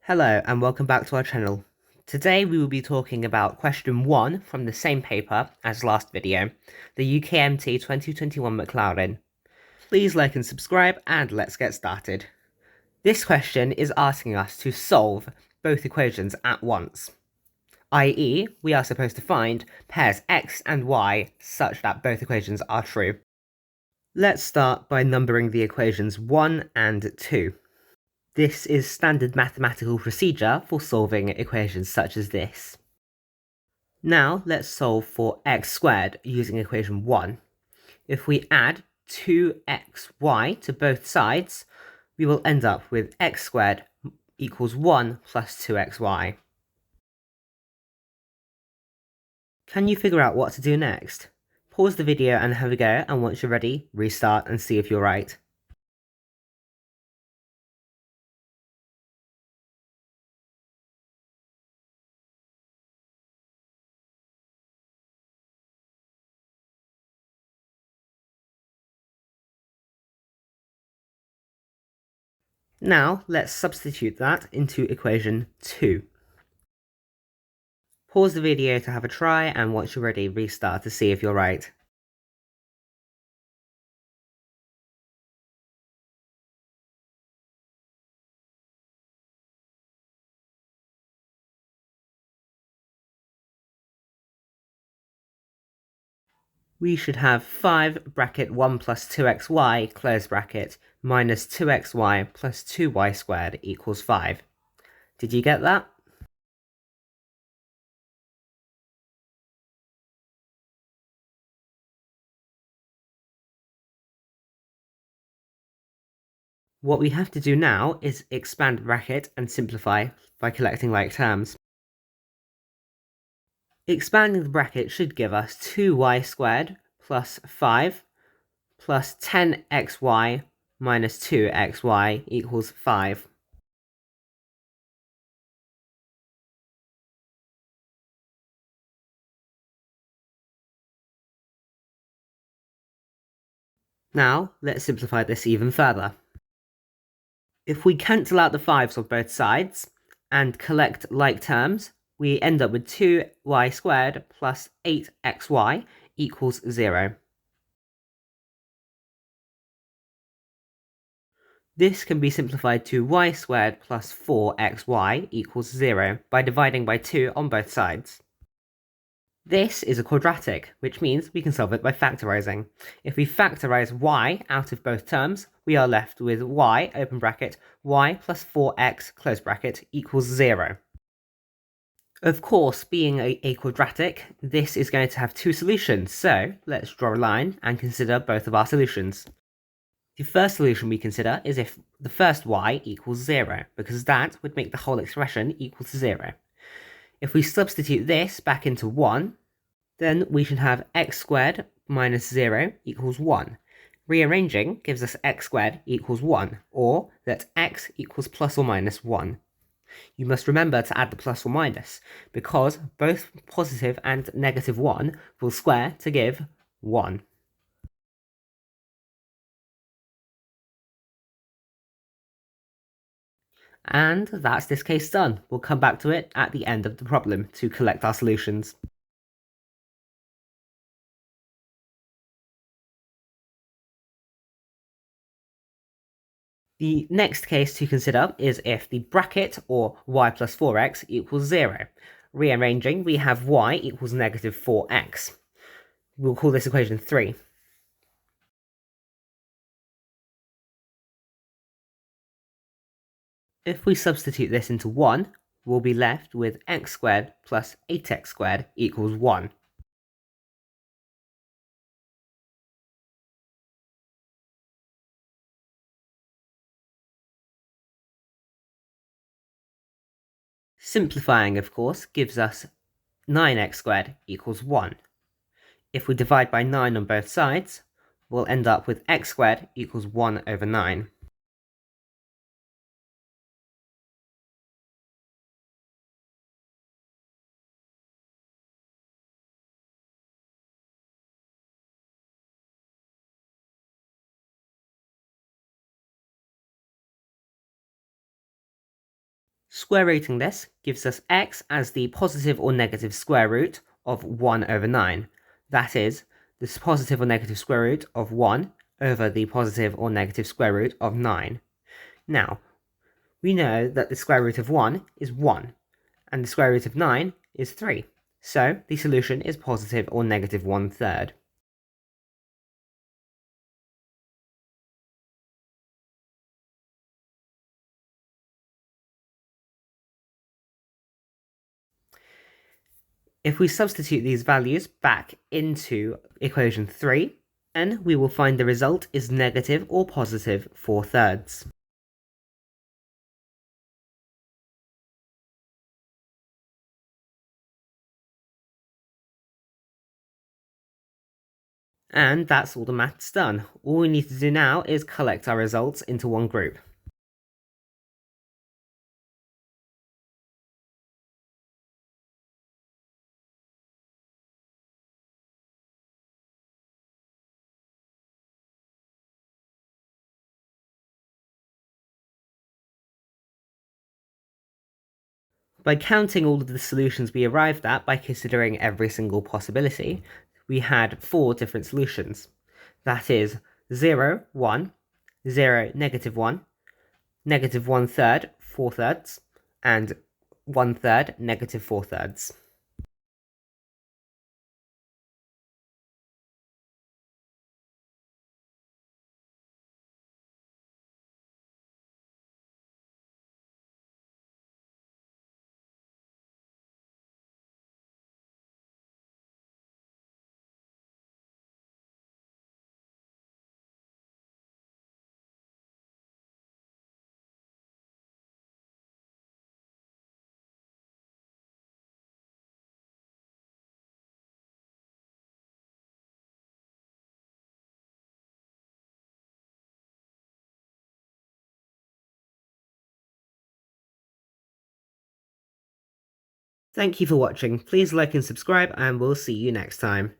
Hello and welcome back to our channel. Today we will be talking about question 1 from the same paper as last video, the UKMT 2021 Maclaurin. Please like and subscribe and let's get started. This question is asking us to solve both equations at once, i.e. we are supposed to find pairs x and y such that both equations are true. Let's start by numbering the equations 1 and 2. This is standard mathematical procedure for solving equations such as this. Now let's solve for x squared using equation 1. If we add 2xy to both sides, we will end up with x squared equals 1 plus 2xy. Can you figure out what to do next? Pause the video and have a go, and once you're ready, restart and see if you're right. Now let's substitute that into equation 2. Pause the video to have a try, and once you're ready, restart to see if you're right. We should have 5 bracket 1 plus 2xy close bracket minus 2xy plus 2y squared equals 5. Did you get that? What we have to do now is expand the bracket and simplify by collecting like terms. Expanding the bracket should give us 2y squared plus 5 plus 10xy minus 2xy equals 5. Now, let's simplify this even further. If we cancel out the 5's on both sides and collect like terms, we end up with 2y squared plus 8xy equals 0. This can be simplified to y squared plus 4xy equals 0 by dividing by 2 on both sides. This is a quadratic, which means we can solve it by factorising. If we factorise y out of both terms, we are left with y, open bracket, y plus 4x, close bracket, equals 0. Of course, being a quadratic, this is going to have two solutions, so let's draw a line and consider both of our solutions. The first solution we consider is if the first y equals 0, because that would make the whole expression equal to 0. If we substitute this back into 1, then we should have x squared minus 0 equals 1. Rearranging gives us x squared equals 1, or that x equals plus or minus 1. You must remember to add the plus or minus, because both positive and negative 1 will square to give 1. And that's this case done. We'll come back to it at the end of the problem to collect our solutions. The next case to consider is if the bracket, or y plus 4x, equals 0. Rearranging, we have y equals negative 4x. We'll call this equation 3. If we substitute this into 1, we'll be left with x squared plus 8x squared equals 1. Simplifying, of course, gives us 9x squared equals 1. If we divide by 9 on both sides, we'll end up with x squared equals 1 over 9. Square rooting this gives us x as the positive or negative square root of 1 over 9. That is, the positive or negative square root of 1 over the positive or negative square root of 9. Now, we know that the square root of 1 is 1, and the square root of 9 is 3. So, the solution is positive or negative 1/3. If we substitute these values back into equation 3, then we will find the result is negative or positive 4/3. And that's all the maths done. All we need to do now is collect our results into one group. By counting all of the solutions we arrived at by considering every single possibility, we had 4 different solutions. That is 0, 1, 0, -1, negative 1/3, 4/3, and 1/3, negative 4/3. Thank you for watching. Please like and subscribe, and we'll see you next time.